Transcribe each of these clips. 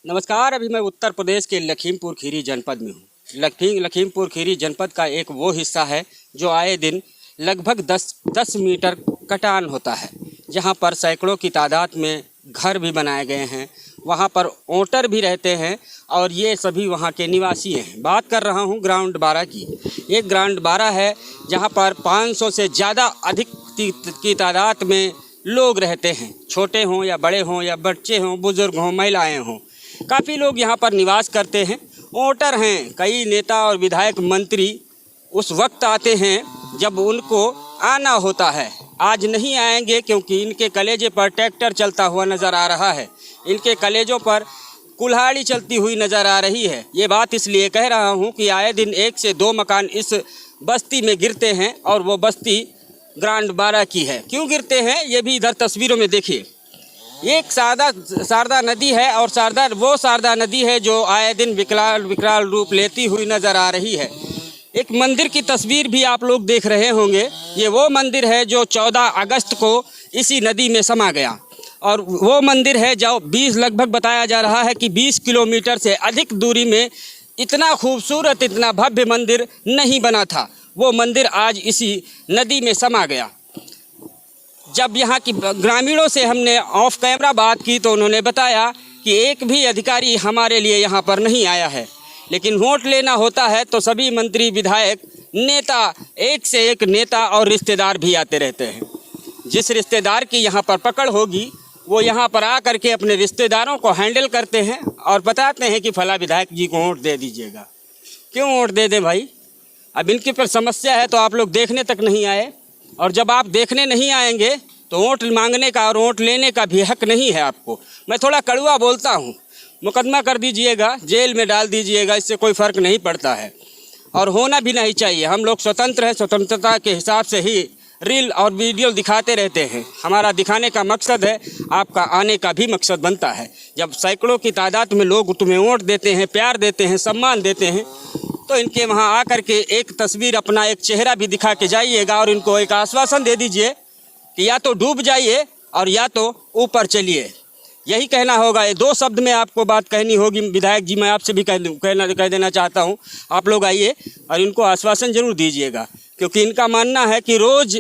नमस्कार। अभी मैं उत्तर प्रदेश के लखीमपुर खीरी जनपद में हूँ। लखीमपुर खीरी जनपद का एक वो हिस्सा है जो आए दिन लगभग 10 मीटर कटान होता है, जहाँ पर सैकड़ों की तादाद में घर भी बनाए गए हैं। वहाँ पर ओटर भी रहते हैं और ये सभी वहाँ के निवासी हैं। बात कर रहा हूँ ग्राउंड 12 की। ये ग्राउंड 12 है जहाँ पर 500 से ज़्यादा अधिक की तादाद में लोग रहते हैं, छोटे हों या बड़े हों या बच्चे हों, बुज़ुर्ग हों, महिलाएं हों। काफ़ी लोग यहाँ पर निवास करते हैं, वोटर हैं। कई नेता और विधायक मंत्री उस वक्त आते हैं जब उनको आना होता है। आज नहीं आएंगे क्योंकि इनके कलेजे पर ट्रैक्टर चलता हुआ नज़र आ रहा है, इनके कलेजों पर कुल्हाड़ी चलती हुई नज़र आ रही है। ये बात इसलिए कह रहा हूँ कि आए दिन 1 से 2 मकान इस बस्ती में गिरते हैं और वो बस्ती ग्राउंड 12 की है। क्यों गिरते हैं ये भी इधर तस्वीरों में देखिए। एक शारदा नदी है और शारदा नदी है जो आए दिन विकराल रूप लेती हुई नज़र आ रही है। एक मंदिर की तस्वीर भी आप लोग देख रहे होंगे। ये वो मंदिर है जो 14 अगस्त को इसी नदी में समा गया और वो मंदिर है जो लगभग बताया जा रहा है कि 20 किलोमीटर से अधिक दूरी में इतना खूबसूरत, इतना भव्य मंदिर नहीं बना था। वो मंदिर आज इसी नदी में समा गया। जब यहाँ की ग्रामीणों से हमने ऑफ कैमरा बात की तो उन्होंने बताया कि एक भी अधिकारी हमारे लिए यहाँ पर नहीं आया है, लेकिन वोट लेना होता है तो सभी मंत्री, विधायक, नेता, एक से एक नेता और रिश्तेदार भी आते रहते हैं। जिस रिश्तेदार की यहाँ पर पकड़ होगी वो यहाँ पर आ करके अपने रिश्तेदारों को हैंडल करते हैं और बताते हैं कि फला विधायक जी को वोट दे दीजिएगा। क्यों वोट दे दें भाई? अब इनके पर समस्या है तो आप लोग देखने तक नहीं आए, और जब आप देखने नहीं आएंगे तो वोट मांगने का और वोट लेने का भी हक नहीं है आपको। मैं थोड़ा कड़वा बोलता हूँ, मुकदमा कर दीजिएगा, जेल में डाल दीजिएगा, इससे कोई फ़र्क नहीं पड़ता है और होना भी नहीं चाहिए। हम लोग स्वतंत्र हैं, स्वतंत्रता के हिसाब से ही रील और वीडियो दिखाते रहते हैं। हमारा दिखाने का मकसद है, आपका आने का भी मकसद बनता है। जब सैकड़ों की तादाद में लोग तुम्हें वोट देते हैं, प्यार देते हैं, सम्मान देते हैं, तो इनके वहाँ आकर के एक तस्वीर, अपना एक चेहरा भी दिखा के जाइएगा और इनको एक आश्वासन दे दीजिए कि या तो डूब जाइए और या तो ऊपर चलिए। यही कहना होगा। ये 2 शब्द में आपको बात कहनी होगी। विधायक जी, मैं आपसे भी कह देना चाहता हूँ, आप लोग आइए और इनको आश्वासन ज़रूर दीजिएगा, क्योंकि इनका मानना है कि रोज़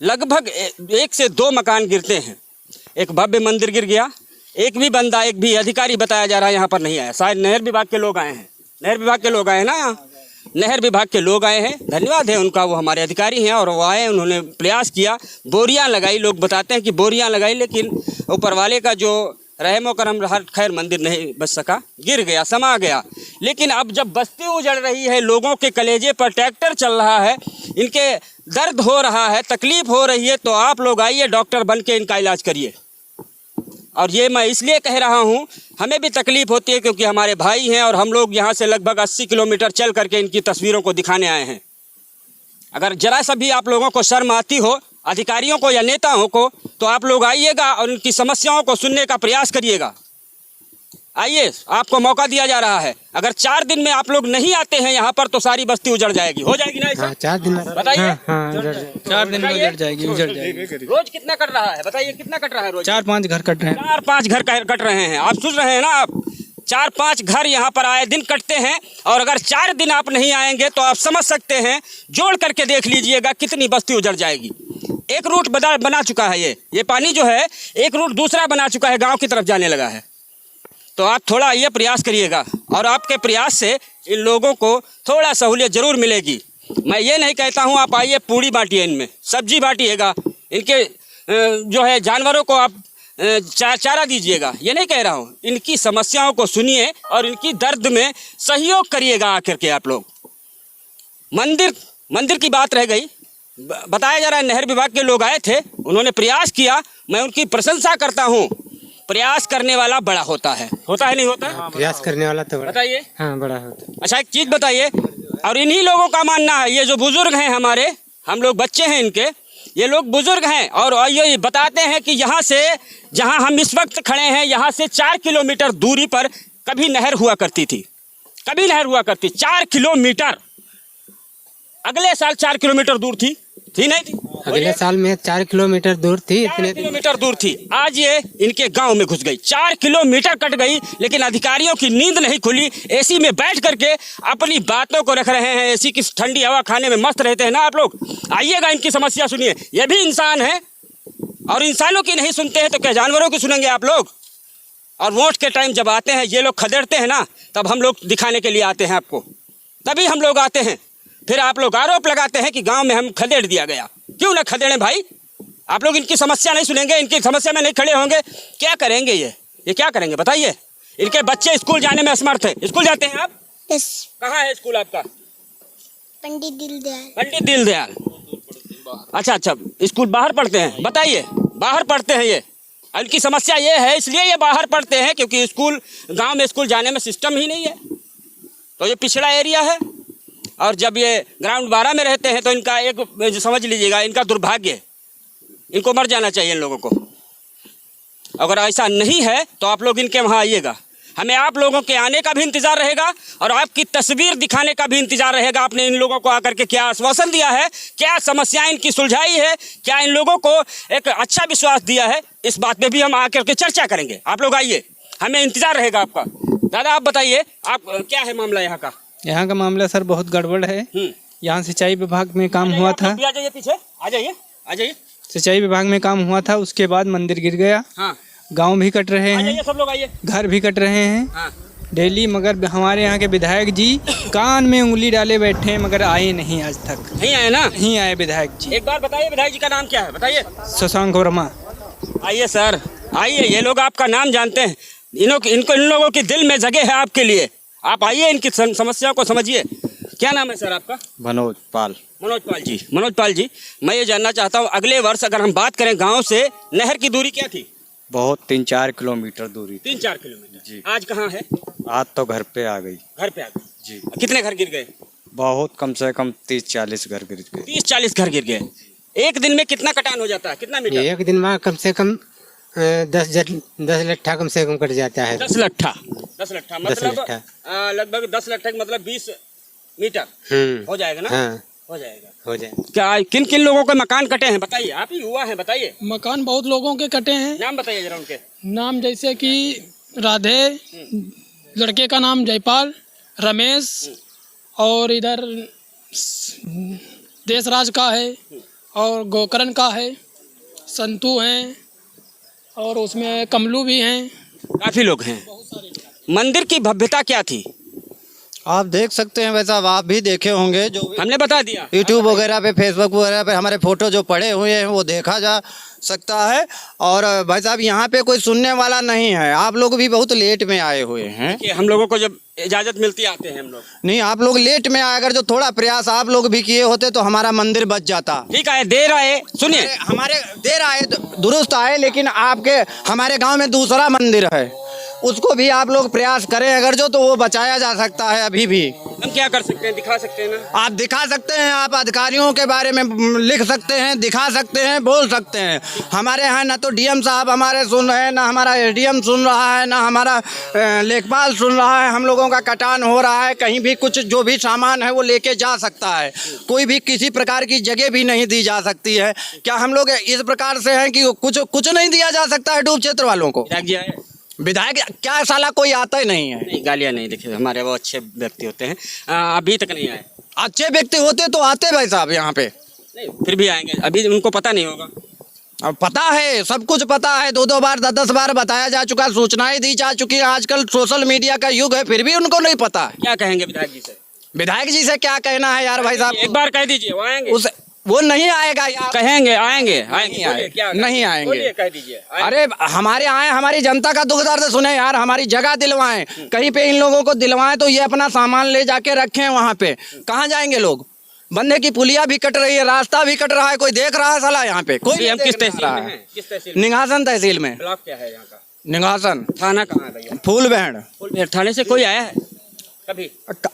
लगभग 1 से 2 मकान गिरते हैं। एक भव्य मंदिर गिर गया, एक भी बंदा, एक भी अधिकारी बताया जा रहा है यहाँ पर नहीं आया। शायद नहर विभाग के लोग आए हैं, नहर विभाग के लोग आए ना, नहर विभाग के लोग आए हैं। धन्यवाद है उनका, वो हमारे अधिकारी हैं और वो आए, उन्होंने प्रयास किया, बोरियां लगाई। लोग बताते हैं कि बोरियां लगाई, लेकिन ऊपर वाले का जो रहमो करम रहा, खैर मंदिर नहीं बच सका, गिर गया, समा गया। लेकिन अब जब बस्ती उजड़ रही है, लोगों के कलेजे पर ट्रैक्टर चल रहा है, इनके दर्द हो रहा है, तकलीफ हो रही है, तो आप लोग आइए, डॉक्टर बन के इनका इलाज करिए। और ये मैं इसलिए कह रहा हूँ, हमें भी तकलीफ़ होती है क्योंकि हमारे भाई हैं और हम लोग यहाँ से लगभग 80 किलोमीटर चल करके इनकी तस्वीरों को दिखाने आए हैं। अगर जरा सा भी आप लोगों को शर्म आती हो, अधिकारियों को या नेताओं को, तो आप लोग आइएगा और उनकी समस्याओं को सुनने का प्रयास करिएगा। आइए, आपको मौका दिया जा रहा है। अगर 4 दिन में आप लोग नहीं आते हैं यहाँ पर तो सारी बस्ती उजड़ जाएगी। हो जाएगी ना ऐसा? 4 दिन बताइए। 4 दिन में उजड़ जाएगी। रोज कितना कट रहा है बताइए? कितना कट रहा है रोज? 4-5 घर कट रहे हैं। 4-5 घर कट रहे हैं। आप सुन रहे हैं ना? आप 4-5 घर यहाँ पर आए दिन कटते हैं, और अगर 4 दिन आप नहीं आएंगे तो आप समझ सकते हैं, जोड़ करके देख लीजिएगा कितनी बस्ती उजड़ जाएगी। एक रूट बना चुका है, ये पानी जो है एक रूट दूसरा बना चुका है, गाँव की तरफ जाने लगा है। तो आप थोड़ा ये प्रयास करिएगा और आपके प्रयास से इन लोगों को थोड़ा सहूलियत ज़रूर मिलेगी। मैं ये नहीं कहता हूँ आप आइए पूड़ी बांटिए, इनमें सब्जी बांटिएगा, इनके जो है जानवरों को आप चारा दीजिएगा, ये नहीं कह रहा हूँ। इनकी समस्याओं को सुनिए और इनकी दर्द में सहयोग करिएगा। आखिर के आप लोग मंदिर की बात रह गई, बताया जा रहा है नहर विभाग के लोग आए थे, उन्होंने प्रयास किया, मैं उनकी प्रशंसा करता हूँ। प्रयास करने वाला बड़ा होता है नहीं होता? प्रयास करने वाला तो बताइए। हाँ, बड़ा होता है। अच्छा, एक चीज़ बताइए, और इन्हीं लोगों का मानना है, ये जो बुजुर्ग हैं हमारे, हम लोग बच्चे हैं इनके, ये लोग बुजुर्ग हैं और ये बताते हैं कि यहाँ से, जहाँ हम इस वक्त खड़े हैं, यहाँ से 4 किलोमीटर दूरी पर कभी नहर हुआ करती थी, 4 किलोमीटर। अगले साल 4 किलोमीटर दूर थी नहीं थी? अगले साल में 4 किलोमीटर दूर थी, 4 इतने किलोमीटर दूर थी। आज ये इनके गांव में घुस गई, 4 किलोमीटर कट गई, लेकिन अधिकारियों की नींद नहीं खुली। एसी में बैठ करके अपनी बातों को रख रहे हैं, एसी की ठंडी हवा खाने में मस्त रहते हैं ना आप लोग। आइएगा, इनकी समस्या सुनिए। ये भी इंसान है और इंसानों की नहीं सुनते हैं तो क्या जानवरों की सुनेंगे आप लोग? और वोट के टाइम जब आते हैं ये लोग खदेड़ते हैं ना, तब हम लोग दिखाने के लिए आते हैं आपको, तभी हम लोग आते हैं। फिर आप लोग आरोप लगाते हैं कि गांव में हम खदेड़ दिया गया। क्यों ना खदेड़ें भाई? आप लोग इनकी समस्या नहीं सुनेंगे, इनकी समस्या में नहीं खड़े होंगे, क्या करेंगे ये क्या करेंगे बताइए? इनके बच्चे स्कूल जाने में असमर्थ है। स्कूल जाते हैं आप? यस। कहाँ है स्कूल आपका? पंडित दीनदयाल। पंडित दीनदयाल। अच्छा, स्कूल बाहर पढ़ते हैं? बताइए, बाहर पढ़ते हैं ये। इनकी समस्या ये है, इसलिए ये बाहर पढ़ते हैं क्योंकि स्कूल, गांव में स्कूल जाने में सिस्टम ही नहीं है। तो ये पिछड़ा एरिया है और जब ये ग्राउंड 12 में रहते हैं तो इनका एक समझ लीजिएगा, इनका दुर्भाग्य है। इनको मर जाना चाहिए इन लोगों को। अगर ऐसा नहीं है तो आप लोग इनके वहाँ आइएगा। हमें आप लोगों के आने का भी इंतज़ार रहेगा और आपकी तस्वीर दिखाने का भी इंतज़ार रहेगा। आपने इन लोगों को आकर के क्या आश्वासन दिया है, क्या समस्याएं इनकी सुलझाई है, क्या इन लोगों को एक अच्छा विश्वास दिया है, इस बात पे भी हम आकर के चर्चा करेंगे। आप लोग आइए, हमें इंतज़ार रहेगा आपका। दादा आप बताइए, आप क्या है मामला यहाँ का? यहाँ का मामला सर बहुत गड़बड़ है। यहाँ सिंचाई विभाग में काम हुआ था। आ जाइए पीछे, आ जाइए। सिंचाई विभाग में काम हुआ था, उसके बाद मंदिर गिर गया। हाँ, गांव भी कट रहे हैं, सब लोग आइए। घर भी कट रहे हैं हाँ। डेली। मगर हमारे यहाँ के विधायक जी कान में उंगली डाले बैठे हैं, मगर आए नहीं आज तक। नहीं आए ना? नहीं आए विधायक जी। एक बार बताइए विधायक जी का नाम क्या है, बताइए। शशांक वर्मा। आइए सर, आइए, ये लोग आपका नाम जानते हैं। इन लोगों के दिल में जगह है आपके लिए। आप आइए, इनकी समस्या को समझिए। क्या नाम है सर आपका? मनोज पाल जी। मनोज पाल जी, मैं ये जानना चाहता हूँ, अगले वर्ष अगर हम बात करें गांव से नहर की दूरी क्या थी? बहुत 3-4 किलोमीटर दूरी 3-4 किलोमीटर जी। आज कहाँ है? आज तो घर पे आ गई घर पे आ गई जी। कितने घर गिर गए? बहुत कम से कम 30-40 घर गिर गए। 30-40 घर गिर गए। एक दिन में कितना कटान हो जाता है, कितना मीटर? एक दिन में कम से कम 10 लट्ठा कम से कम कट जाता है। 10 लट्ठा मतलब लट्ठा। लगभग 10 लट्ठा मतलब 20 मीटर हो जाएगा ना? हाँ, हो जाएगा। हो जाए। क्या किन किन लोगों के मकान कटे हैं बताइए? आप ही हुआ है, बताइए। मकान बहुत लोगों के कटे हैं। नाम बताइए जरा उनके। नाम जैसे कि राधे, लड़के का नाम जयपाल, रमेश, और इधर देशराज का है और गोकरण का है, संतू हैं और उसमें कमलू भी हैं। काफी लोग हैं। मंदिर की भव्यता क्या थी? आप देख सकते हैं, वैसा आप भी देखे होंगे, जो हमने बता दिया। यूट्यूब वगैरह पे, फेसबुक वगैरह पे हमारे फोटो जो पड़े हुए हैं वो देखा जा सकता है। और भाई साहब यहाँ पे कोई सुनने वाला नहीं है। आप लोग भी बहुत लेट में आए हुए हैं। कि हम लोगों को जब इजाजत मिलती आते हैं हम लोग। नहीं, आप लोग लेट में आए। अगर जो थोड़ा प्रयास आप लोग भी किए होते तो हमारा मंदिर बच जाता। ठीक है, देर आए, सुनिए। हमारे देर आए, दुरुस्त आए, लेकिन आपके हमारे गांव में दूसरा मंदिर है, उसको भी आप लोग प्रयास करें अगर जो, तो वो बचाया जा सकता है। अभी भी हम क्या कर सकते हैं, दिखा सकते हैं ना? आप दिखा सकते हैं, आप अधिकारियों के बारे में लिख सकते हैं, दिखा सकते हैं, बोल सकते हैं। हमारे यहाँ ना तो डीएम साहब हमारे सुन रहे हैं, ना हमारा एसडीएम सुन रहा है, ना हमारा लेखपाल सुन रहा है। हम लोगों का कटान हो रहा है, कहीं भी कुछ जो भी सामान है वो लेके जा सकता है। कोई भी किसी प्रकार की जगह भी नहीं दी जा सकती है। क्या हम लोग इस प्रकार से हैं कि कुछ नहीं दिया जा सकता है डूब क्षेत्र वालों को? विधायक क्या साला कोई आता ही नहीं है। नहीं, गालियाँ नहीं, देखिए हमारे वो अच्छे व्यक्ति होते हैं, अभी तक नहीं आए। अच्छे व्यक्ति होते तो आते भाई साहब यहाँ पे। नहीं, फिर भी आएंगे, अभी उनको पता नहीं होगा। अब पता है, सब कुछ पता है। 2-2 बार 10-10 बार बताया जा चुका, सूचनाएं दी जा चुकी है। आजकल सोशल मीडिया का युग है, फिर भी उनको नहीं पता। क्या कहेंगे विधायक जी से? विधायक जी से क्या कहना है यार भाई साहब? एक बार कह दीजिए, वो आएंगे। वो नहीं आएगा यार। कहेंगे आएंगे नहीं आएंगे। कह दीजिए। अरे हमारे आए, हमारी जनता का दुख दर्द सुने यार, हमारी जगह दिलवाएं, कहीं पे इन लोगों को दिलवाएं तो ये अपना सामान ले जाके रखें वहाँ पे। कहाँ जाएंगे लोग? बंदे की पुलिया भी कट रही है, रास्ता भी कट रहा है, कोई देख रहा है साला यहाँ पे? कोई हम किस तहसील में हैं? किस तहसील में? निघासन तहसील में। ब्लॉक क्या है यहाँ का? निघासन। थाना कहाँ है भैया? फूलबेहड़। थाने से कोई आया है कभी?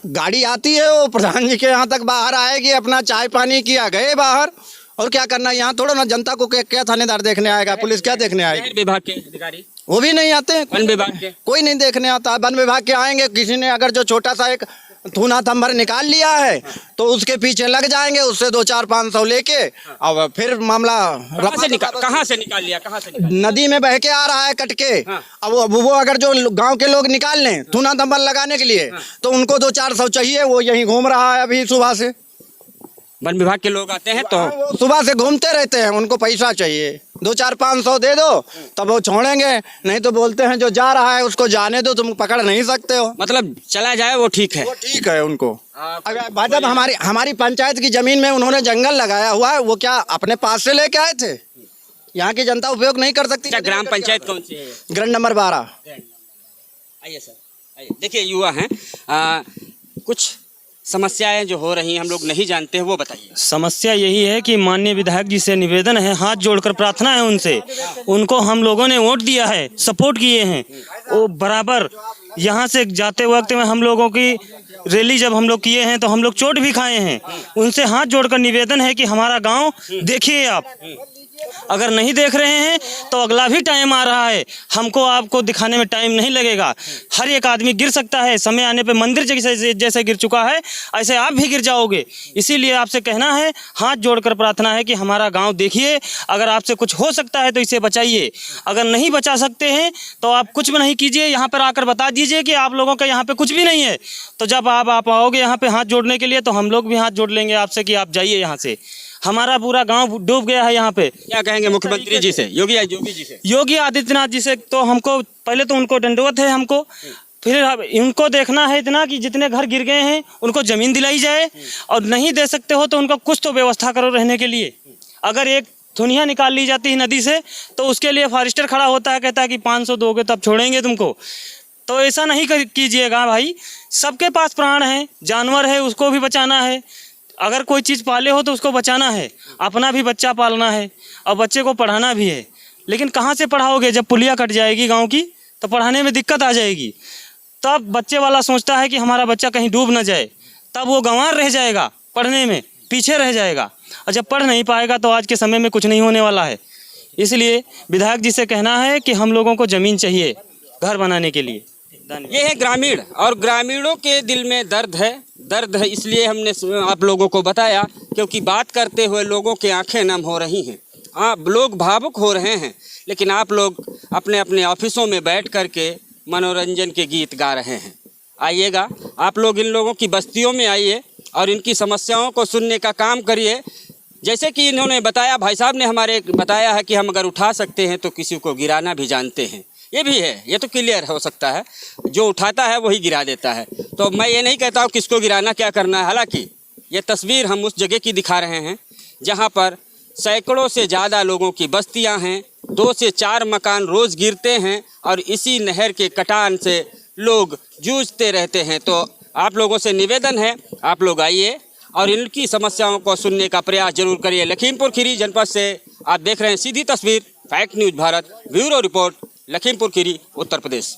गाड़ी आती है, वो प्रधान जी के यहाँ तक बाहर आएगी, अपना चाय पानी किया, गए बाहर। और क्या करना, यहाँ थोड़ा ना जनता को क्या थानेदार देखने आएगा, पुलिस क्या देखने आएगी? विभाग के अधिकारी वो भी नहीं आते। वन विभाग के कोई नहीं देखने आता। वन विभाग के आएंगे, किसी ने अगर जो छोटा सा एक थूना थंबर निकाल लिया है तो उसके पीछे लग जाएंगे, उससे 2-4-500 लेके और फिर मामला कहाँ से निकाल लिया, कहाँ से निकाल? नदी में बह के आ रहा है कट के। हाँ। अब वो अगर जो गांव के लोग निकाल लें थूना थंबर लगाने के लिए तो उनको 2-400 चाहिए। वो यहीं घूम रहा है अभी सुबह से। वन विभाग के लोग आते हैं तो वो सुबह से घूमते रहते हैं, उनको पैसा चाहिए, 2-4-500 दे दो तब वो छोड़ेंगे, नहीं तो बोलते हैं जो जा रहा है उसको जाने दो, तुम पकड़ नहीं सकते हो। मतलब चला जाए वो ठीक है। वो ठीक है उनको। अगर भाजपा हमारी पंचायत की जमीन में उन्होंने जंगल लगाया हुआ है, वो क्या अपने पास से लेके आए थे? यहाँ की जनता उपयोग नहीं कर सकती। क्या ग्राम पंचायत कौन सी है? ग्राम नंबर 12। आइए सर, आइए। देखिए युवा हैं, कुछ समस्याएं जो हो रही हैं हम लोग नहीं जानते हैं, वो बताइए। समस्या यही है कि माननीय विधायक जी से निवेदन है, हाथ जोड़कर प्रार्थना है उनसे, उनको हम लोगों ने वोट दिया है, सपोर्ट किए हैं, वो बराबर यहाँ से जाते वक्त में हम लोगों की रैली जब हम लोग किए हैं तो हम लोग चोट भी खाए हैं। उनसे हाथ जोड़कर निवेदन है कि हमारा गांव देखिए आप, अगर नहीं देख रहे हैं तो अगला भी टाइम आ रहा है, हमको आपको दिखाने में टाइम नहीं लगेगा। हर एक आदमी गिर सकता है, समय आने पे मंदिर जैसे गिर चुका है ऐसे आप भी गिर जाओगे। इसीलिए आपसे कहना है, हाथ जोड़कर प्रार्थना है कि हमारा गांव देखिए, अगर आपसे कुछ हो सकता है तो इसे बचाइए, अगर नहीं बचा सकते हैं तो आप कुछ भी नहीं कीजिए, यहाँ पर आकर बता दीजिए कि आप लोगों का यहाँ पे कुछ भी नहीं है। तो जब आप आओगे यहाँ पे हाथ जोड़ने के लिए तो हम लोग भी हाथ जोड़ लेंगे आपसे कि आप जाइए यहाँ से, हमारा पूरा गांव डूब गया है यहाँ पे। क्या कहेंगे मुख्यमंत्री जी से, योगी जी से? योगी आदित्यनाथ जी से तो हमको पहले तो उनको दंडवत है, हमको फिर इनको देखना है इतना कि जितने घर गिर गए हैं उनको ज़मीन दिलाई जाए, और नहीं दे सकते हो तो उनको कुछ तो व्यवस्था करो रहने के लिए। अगर एक थुनिया निकाल ली जाती है नदी से तो उसके लिए फॉरेस्टर खड़ा होता है, कहता है कि 500 दोगे तब छोड़ेंगे तुमको। तो ऐसा नहीं कीजिएगा भाई, सबके पास प्राण है, जानवर है उसको भी बचाना है, अगर कोई चीज़ पाले हो तो उसको बचाना है, अपना भी बच्चा पालना है और बच्चे को पढ़ाना भी है। लेकिन कहाँ से पढ़ाओगे जब पुलिया कट जाएगी गांव की, तो पढ़ाने में दिक्कत आ जाएगी। तब बच्चे वाला सोचता है कि हमारा बच्चा कहीं डूब ना जाए, तब वो गंवार रह जाएगा, पढ़ने में पीछे रह जाएगा, और जब पढ़ नहीं पाएगा तो आज के समय में कुछ नहीं होने वाला है। इसलिए विधायक जी से कहना है कि हम लोगों को ज़मीन चाहिए घर बनाने के लिए। ये है ग्रामीण, और ग्रामीणों के दिल में दर्द है, इसलिए हमने आप लोगों को बताया, क्योंकि बात करते हुए लोगों की आंखें नम हो रही हैं। आप लोग भावुक हो रहे हैं, लेकिन आप लोग अपने अपने ऑफिसों में बैठ कर के मनोरंजन के गीत गा रहे हैं। आइएगा, आप लोग इन लोगों की बस्तियों में आइए और इनकी समस्याओं को सुनने का काम करिए। जैसे कि इन्होंने बताया, भाई साहब ने हमारे बताया है कि हम अगर उठा सकते हैं तो किसी को गिराना भी जानते हैं। ये भी है, ये तो क्लियर हो सकता है, जो उठाता है वही गिरा देता है। तो मैं ये नहीं कहता हूँ किसको गिराना क्या करना है। हालांकि ये तस्वीर हम उस जगह की दिखा रहे हैं जहाँ पर सैकड़ों से ज़्यादा लोगों की बस्तियाँ हैं, 2 से 4 मकान रोज़ गिरते हैं और इसी नहर के कटान से लोग जूझते रहते हैं। तो आप लोगों से निवेदन है, आप लोग आइए और इनकी समस्याओं को सुनने का प्रयास जरूर करिए। लखीमपुर खीरी जनपद से आप देख रहे हैं सीधी तस्वीर, fact news Bharat, bureau report, Lakhimpur Kheri, Uttar प्रदेश।